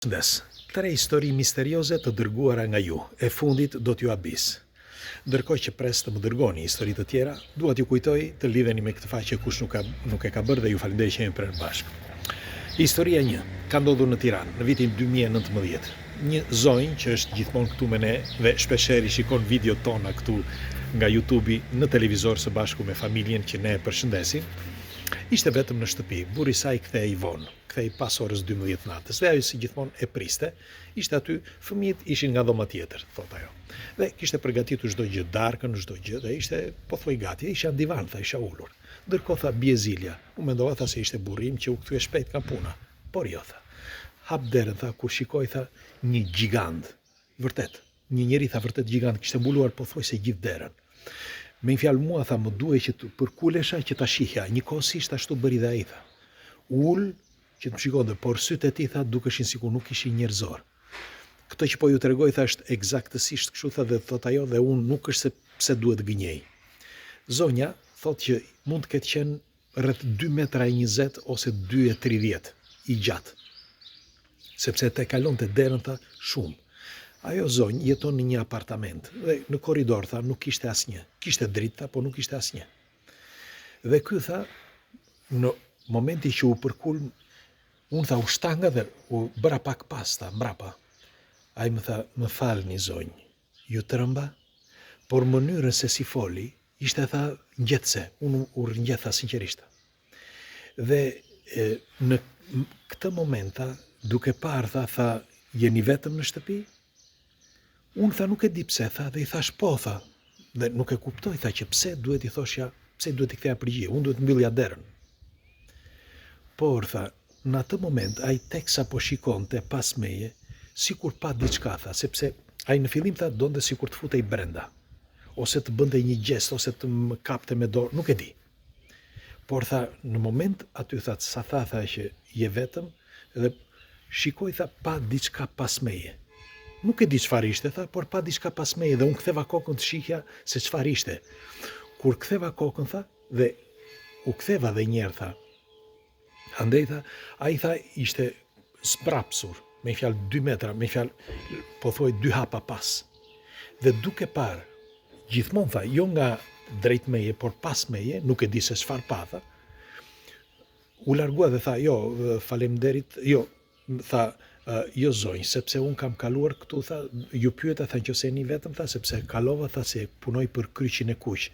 Shëndes, 3 histori misterioze të dërguara nga ju, e fundit do t'ju abis. Ndërkohë që pres të më dërgoni histori të tjera, dua t'ju kujtoj të lidheni me këtë faqe kush nuk e ka bërë dhe ju falenderoj që jemi për bashkë. Historia 1 ka ndodhur në Tiranë në vitin 2019. Një zonjë që është gjithmonë këtu me ne dhe shpeshherë shikon videot tona këtu nga YouTube në televizor së bashku me familjen që ne e përshëndesim. Ishte vetëm në shtëpi, burri i saj kthehej vonë, kthehej pas orës 12 natës. Dhe ajo si gjithmonë e priste, ishte aty, fëmijët ishin nga dhoma tjetër, thot ajo. Dhe kishte përgatitur çdo gjë, darkën, çdo gjë, dhe ishte pothuaj gati, isha në divan, tha, isha ulur. Ndërkohë tha bie Zilja, u mendova tha se ishte burrim që u kthye shpejt nga puna. Por jo, tha. Hap derën, tha, kur shikoi tha një gjigant. Vërtet, një njeri tha vërtet gjigant, kishte mbuluar pothuajse gjithë derën. Me një fjalë mua, tha, më duhej që të përkulesha që ta shihja, njëkohësisht ashtu bëri dhe ai, tha. Ul që të më shikonte, por sytë e tij, tha, dukeshin sikur nuk ishin njerëzor. Këtë që po ju tregoj, tha, është eksaktësisht kështu, tha, dhe thot ajo, dhe unë nuk është se pse duhet gënjej. Zonja thot që mund të ketë qenë rreth 2,20 m ose 2,30 i gjatë, sepse te kalonte derën, tha, shumë. Ajo zonjë jeton në një apartament dhe në korridor, tha, nuk kishte asnjë. Kishte dritë, tha, po nuk kishte asnjë. Dhe ky, tha, në momenti që u përkul, unë, tha, u shtanga dhe u bëra pak pas, tha, mbrapa. Ai më tha, më falni zonjë, ju trëmba, por mënyrën se si foli, ishte, tha, ngjetse. Unë u rrëngjeth, tha, sinqerisht. Dhe në këtë moment, tha, duke parë, tha, jeni vetëm në shtëpi? Unë, tha, nuk e di pse, tha, dhe i thash po, tha, dhe nuk e kuptoj, tha, që pse duhet i thoshja, pse duhet i ktheja përgjigje, unë duhet mbyllja derën. Por, tha, në atë moment, ai teksa po shikonte pas meje, sikur pa diçka, tha, sepse ai në fillim, tha, donte sikur të futej brenda, ose të bënte një gjest, ose të më kapte me dorë, nuk e di. Por, tha, në moment aty, tha, sa tha, që je vetëm, dhe shikoj, tha, pa diçka pas meje. Nuk e di çfarë ishte, tha, por pa diçka pas meje, dhe unë ktheva kokën të shihja se çfarë ishte. Kur ktheva kokën, tha, dhe u ktheva dhe njerë, tha, andej, tha, ai, tha, ishte sprapsur, me fjalë 2 metra, me fjalë, po thuaj 2 hapa pas. Dhe duke parë, gjithmonë, tha, jo nga drejt meje, por pas meje, nuk e di se çfarë pa, tha, u largua dhe tha, jo, faleminderit, jo, tha, jo zonjë, sepse unë kam kaluar këtu, tha, ju pyeta, tha, nëse jeni vetëm, tha, sepse kalova, tha, se punoj për kryqin e kuq,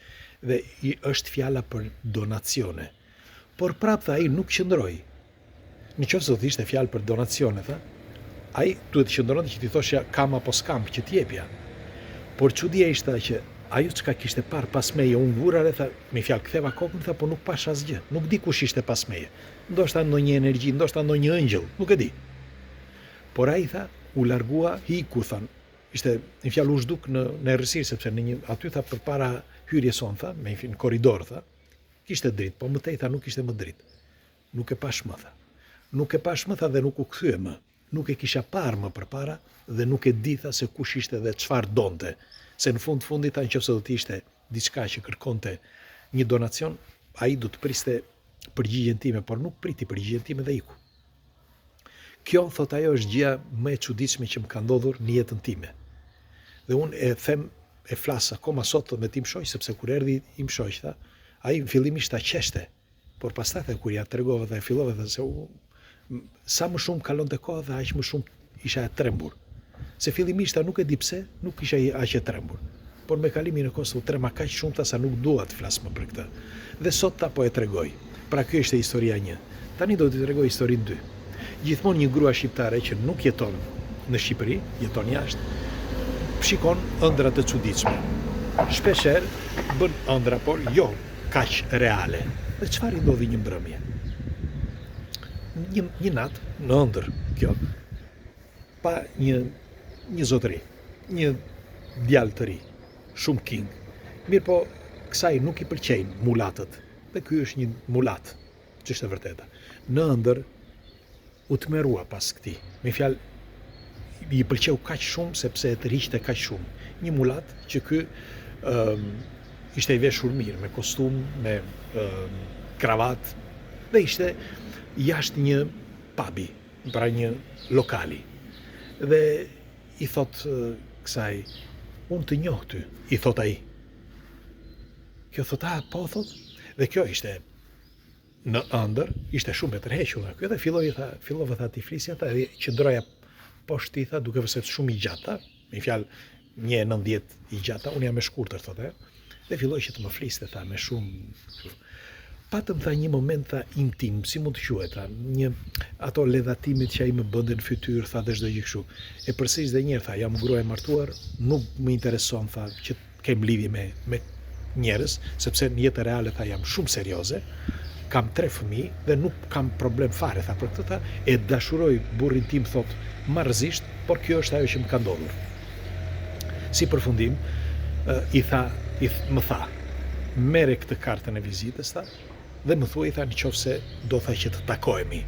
dhe është fjala për donacione. Por prap, tha, ai nuk qëndroi. Në qoftë se do të ishte fjalë për donacione, tha, ai duhet të qëndronte që ti thoshja kam apo s'kam që t'jepja. Por çudia ishte që ajo çka kishte parë pas meje, unë vura dhe, tha, me fjalë ktheva kokën, tha, po nuk pash asgjë. Nuk di kush ishte pas meje. Ndoshta ndonjë energji, ndoshta ndonjë ëngjëll, nuk e di. Por ai, tha, u largua, hiku, than, ishte një fjalë u zhduk në errësirë, sepse në një aty, tha, përpara hyrjes son, tha, me në korridor, tha, kishte dritë, po mëtej, tha, nuk kishte më dritë. Nuk e pash më, tha. Nuk e pash më, tha, dhe nuk u kthye më. Nuk e kisha parë më përpara dhe nuk e di, tha, se kush ishte dhe çfarë donte. Se në fundit, tha, nëse do të ishte diçka që kërkonte një donacion, ai do të priste përgjigjen time, por nuk priti përgjigjen time dhe iku. Kjo, thot ajo, është gjëja më e çuditshme që më ka ndodhur në jetën time. Dhe unë e them, e flas akoma sot me tim shoq, sepse kur erdhi im shoq, tha, ai fillimisht ta qeshte, por pastaj, tha, kur ja tregova dhe fillova, tha, se sa më shumë kalonte koha, dhe aq më shumë isha e trembur. Se fillimisht, tha, nuk e di pse, nuk isha aq e trembur. Por me kalimin e kohës u trema kaq shumë, tha, sa nuk dua të flas më për këtë. Dhe sot, tha, po e tregoj. Pra kjo ishte historia 1. Tani do t'ju tregoj historinë 2. Gjithmonë një grua shqiptare që nuk jeton në Shqipëri, jeton jashtë, shikon ëndra të çuditshme. Shpeshherë bën ëndra, por jo kaq reale. Dhe çfarë i ndodhi një mbrëmje? Një natë në ëndër, kjo, pa një zotëri, një djalë të ri, shumë king. Mirë po, kësaj nuk i pëlqejnë mulatët, dhe ky është një mulat, që është e vërteta. Në ëndër, u tmerrua pas këtij. Me fjalë, i pëlqeu kaq shumë sepse e tërhiqte kaq shumë. Një mulat që ky ishte i veshur mirë, me kostum, me kravat, dhe ishte jashtë një pubi, pra një lokali. Dhe i thot kësaj, unë të njoh ty, i thot ai. Kjo thot, po thot, dhe kjo ishte në ëndër, ishte shumë e tërhequr nga kjo, dhe fillova tha t'i flisja, tha, dhe qëndroja poshtë i tha, duke vëse shumë i gjata, me fjalë 1,90 i gjata, unë jam e shkurtër, thotë, dhe filloj që të më fliste, tha, me shumë. Patëm, tha, një moment, tha, intim, si mund të quhet, tha, ato ledhatimit që ai më bënde në fytyrë, tha, dhe çdo gjë kështu. E përsëris dhe njerë, tha, jam gruaja e martuar, nuk më intereson, tha, që kem lidhje me njerëz, sepse në jetë reale, tha, jam shumë serioze, kam 3 fëmijë dhe nuk kam problem fare, tha, për këtë, tha, e dashuroj burrin tim, thot, marrëzisht, por kjo është ajo që më ka ndodhur. Si përfundim, më tha, mere këtë kartën e vizitës, tha, dhe më thuaj, tha, në qoftë se do tha që të takohemi.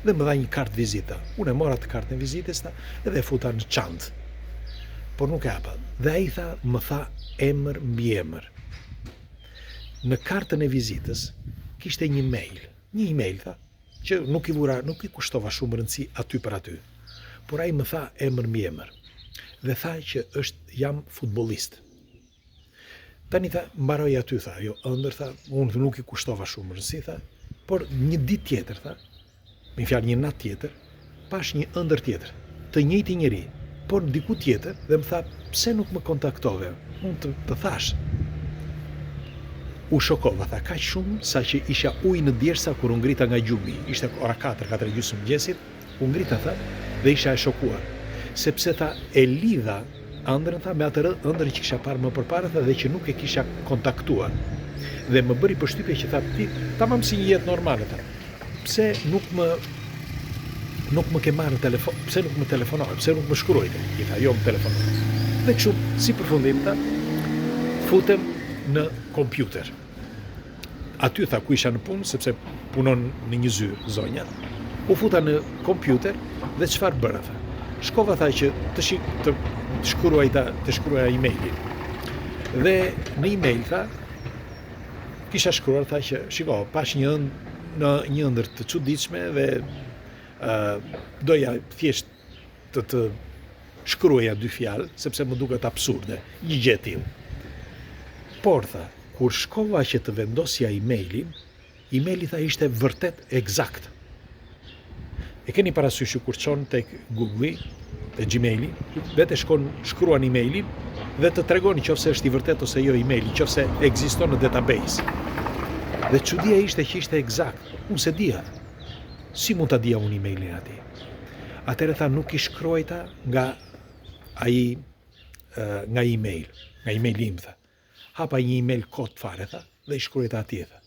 Dhe më dha një kartë vizita. Unë e mora të kartën e vizitës, tha, edhe futa në çantë. Por nuk e hapa. Dhe ai, tha, më tha emër mbi emër. Në kartën e vizitës kishte një email, tha, që nuk i kushtova shumë rëndësi aty për aty. Por ai më tha emër mbi emër. Dhe tha që jam futbollist. Tani, tha, mbaroj aty, tha, jo ëndër, tha, unë nuk i kushtova shumë rëndësi, tha, por një ditë tjetër, tha, me fjalë një natë tjetër, pash një ëndër tjetër, të njëjti njeri, por diku tjetër, dhe më tha, pse nuk më kontaktove, unë të thash. U shokova, tha, kaq shumë, sa që isha ujë në djersa kur u ngrita nga gjumi, ishte ora 4:30 mëngjesit, u ngrita, tha, dhe isha e shokuar, sepse, tha, e lidha ëndrën, tha, me atë ëndrën që kisha parë më përpara, tha, dhe që nuk e kisha kontaktuar. Dhe më bëri përshtypje që, tha, ti tamam si një jetë normale, tha. Pse nuk më ke marrë në telefon, pse nuk më telefonove, pse nuk më shkruajte? I tha, jo më telefonove. Dhe kështu, si përfundim, tha, futem në kompjuter. Aty, tha, ku isha në punë, sepse punon në një zyrë, zonja, u futa në kompjuter dhe çfarë bëra, tha? Shkova, tha, që të shkruaja emailin. Dhe në email, tha, kisha shkruar, tha, që shiko, pash një ëndër të çuditshme dhe doja thjesht të shkruaja 2 fjalë, sepse më duket absurde, një gjë e tillë. Por, tha, kur shkova që të vendosja emaili, tha, ishte vërtet eksakt. E keni parasysh kur çon tek Google, te Gmaili, vetë shkruan emailin dhe të tregon nëse është i vërtet ose jo emaili, nëse ekziston në database. Dhe çudia ishte që ishte eksakt. Unë se dija. Si mund ta dija unë emailin atij? Atëherë, tha, nuk i shkruajta nga emaili im, tha. Hapa një email kod fare, tha, dhe i shkruajta atij, tha.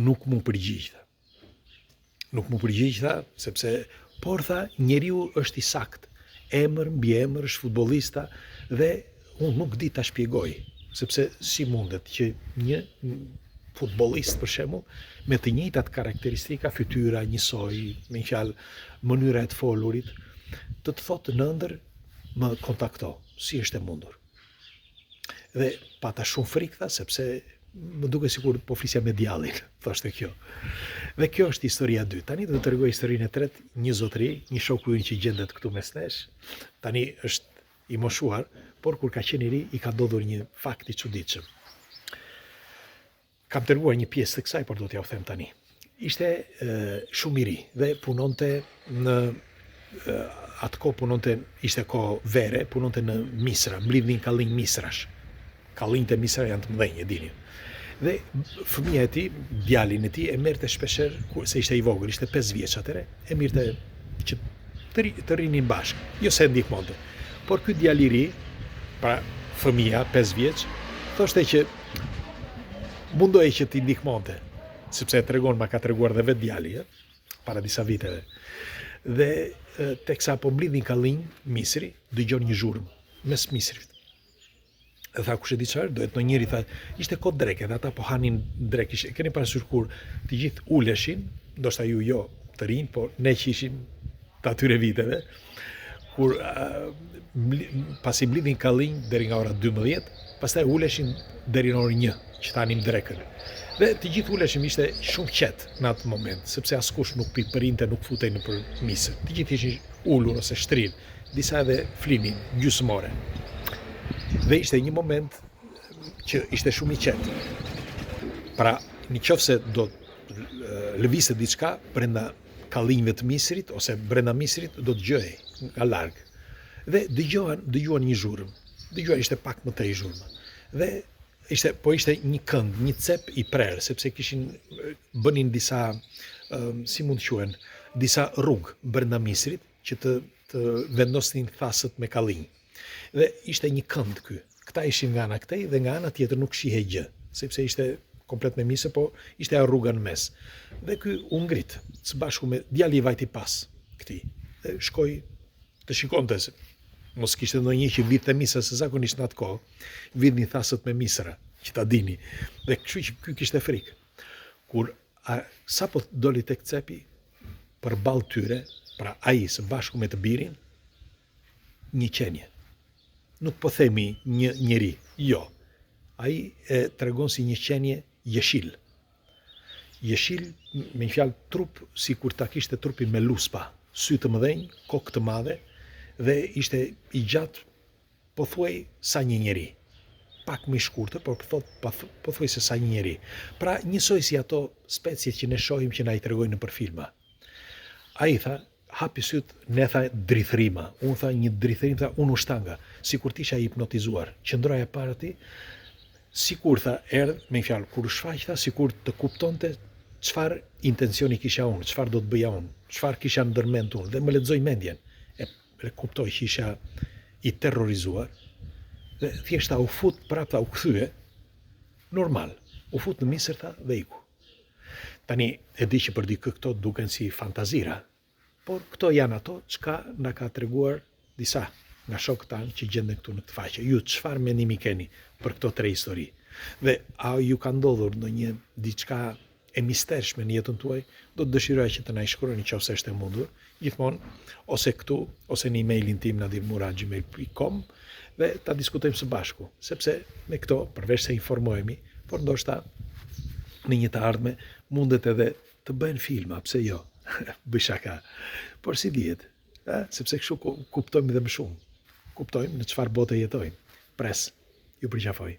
Nuk mu përgjigj, tha. Nuk mu përgjigj, tha, sepse, por, tha, njeriu është i sakt. Emër mbi emër, është futbollista, dhe unë nuk di ta shpjegoj, sepse si mundet që një futbollist, për shembull, me të njëjtat karakteristika, fytyra njësoj, me fjalë, mënyra e të folurit, të thotë në ëndër, më kontakto, si është e mundur. Dhe pata shumë frikë, tha, sepse më duke sikur po flisja me djallin, thoshte kjo. Dhe kjo është historia 2. Tani do të tregoj historinë e tretë, një zotëri, një shoku ynë që gjendet këtu mes nesh. Tani është i moshuar, por kur ka qenë i ri, i ka ndodhur një fakt i çuditshëm. Kam treguar një pjesë të kësaj, por do t'ja u them tani. Ishte shumë i ri dhe punonte në atë kohë punonte, ishte kohë vere, punonte në misra, mblidhnin kallinj misrash. Kallinjt e misra janë të mëdhenj, e dini. Dhe fëmija e tij, djalin e tij, e merrte shpeshherë, se ishte i vogël, ishte 5 vjeç atëre, e mirte që të rinin bashkë, jo se ndihmonte. Por ky djal i ri, pra fëmija 5 vjeç, thoshte që mundoj që t'i ndihmonte, sepse e tregon, ma ka treguar dhe vetë djali, para disa viteve. Dhe teksa po mblidhin kallinj misri, dëgjon një zhurmë mes misrit. Dhe tha, kush e di çfarë, dohet në njëri, tha, ishte kod dreke, dhe ata po hanin drek. Keni parasysh kur të gjithë uleshin, ndoshta ju jo të rinj, por ne që ishim të atyre viteve, kur pasi mblidhin kallinj deri nga ora 12, pastaj uleshin deri në orën 1, që thanim drekën. Dhe të gjithë uleshim, ishte shumë qetë në atë moment, sepse askush nuk përinte, nuk futej në për misër. Të gjithë ishin ullur ose shtrirë, disa edhe flinin gjysmore. Dhe ishte një moment që ishte shumë i qetë. Pra, në qoftë se do lëvizte diçka brenda kallinjve të misrit ose brenda misrit, do të dëgjoj nga larg. Dhe dëgjuan një zhurmë. Ishte pak më tej zhurmë. Dhe ishte një kënd, një cep i prerë, sepse bënin disa, si mund të quhen, disa rrugë brenda misrit që të vendosnin thasët me kallinj. Dhe ishte një kënd ky. Këta ishin nga ana këtej dhe nga ana tjetër nuk shihej gjë, sepse ishte komplet me misë, po ishte ajo rruga në mes. Dhe ky u ngrit, së bashku me djali i vajti pas këtij. Dhe shkoi të shikonte se mos kishte ndonjë që vidhte misë, se zakonisht në atë kohë vidhnin thasët me misra, që ta dini. Dhe kështu që ky kishte frikë. Kur sapo doli tek cepi, përballë tyre, pra ai së bashku me të birin, një qenie. Nuk po themi një njeri, jo. Ai e tregon si një qenie jeshil. Jeshil, me një fjalë, trup si kur ta kishte trupin me luspa, sy të mëdhenj, kokë të madhe, dhe ishte i gjatë, po thuaj sa një njeri. Pak më i shkurtër, por po thuaj se sa një njeri. Pra, njësoj si ato specie që ne shohim që na i tregojnë nëpër filma. Ai tha, hapi syt, ne tha drithërima. Unë tha një drithërim, tha unë u shtanga, sikur t'isha hipnotizuar. Qëndroja para ti, sikur tha erdh, me një fjalë, kur u shfaq tha, sikur të kuptonte çfarë intencioni kisha unë, çfarë do të bëja unë, çfarë kisha ndërmend unë, dhe më lexoi mendjen. E kuptoj që isha i terrorizuar, dhe thjeshta u fut prapë, u kthye, normal, u fut në misër tha dhe iku. Tani, e di që për dikë këto duken si fantazira, por këto janë ato çka na ka treguar disa nga shokët tanë që gjenden këtu në këtë faqe. Ju çfarë mendimi keni për këto tre histori? Dhe a ju ka ndodhur ndonjë diçka e mistershme në jetën tuaj? Do të dëshiroj që të na shkruani nëse është e mundur, gjithmonë ose këtu ose në emailin tim nadirmura@gmail.com dhe ta diskutojmë së bashku, sepse me këto, përveç se informohemi, por ndoshta në një të ardhme mundet edhe të bëhen filma, pse jo? Bëj shaka. Por si dihet, sepse kështu kuptojmë dhe më shumë. Kuptojmë në çfarë bote jetojmë. Pres, ju përqafoj.